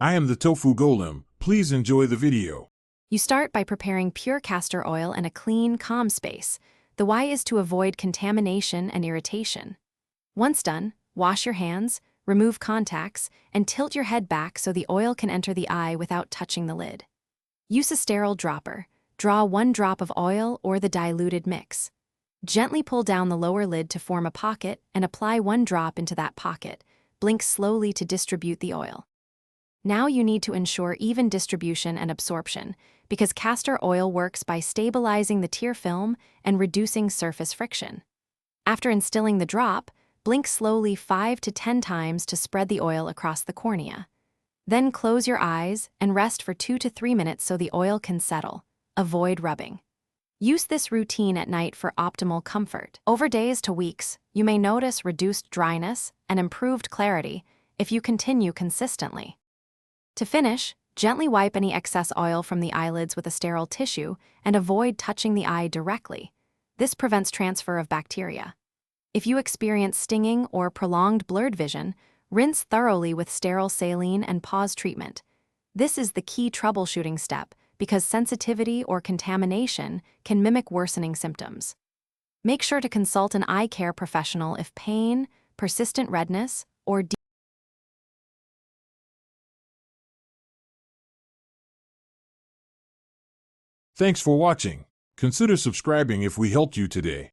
I am the Tofu Golem. Please enjoy the video. You start by preparing pure castor oil in a clean, calm space. The why is to avoid contamination and irritation. Once done, wash your hands, remove contacts, and tilt your head back so the oil can enter the eye without touching the lid. Use a sterile dropper. Draw 1 drop of oil or the diluted mix. Gently pull down the lower lid to form a pocket and apply 1 drop into that pocket. Blink slowly to distribute the oil. Now you need to ensure even distribution and absorption, because castor oil works by stabilizing the tear film and reducing surface friction. After instilling the drop, blink slowly 5 to 10 times to spread the oil across the cornea. Then close your eyes and rest for 2 to 3 minutes so the oil can settle. Avoid rubbing. Use this routine at night for optimal comfort. Over days to weeks, you may notice reduced dryness and improved clarity if you continue consistently. To finish, gently wipe any excess oil from the eyelids with a sterile tissue and avoid touching the eye directly. This prevents transfer of bacteria. If you experience stinging or prolonged blurred vision, rinse thoroughly with sterile saline and pause treatment. This is the key troubleshooting step because sensitivity or contamination can mimic worsening symptoms. Make sure to consult an eye care professional if pain, persistent redness, or Thanks for watching. Consider subscribing if we helped you today.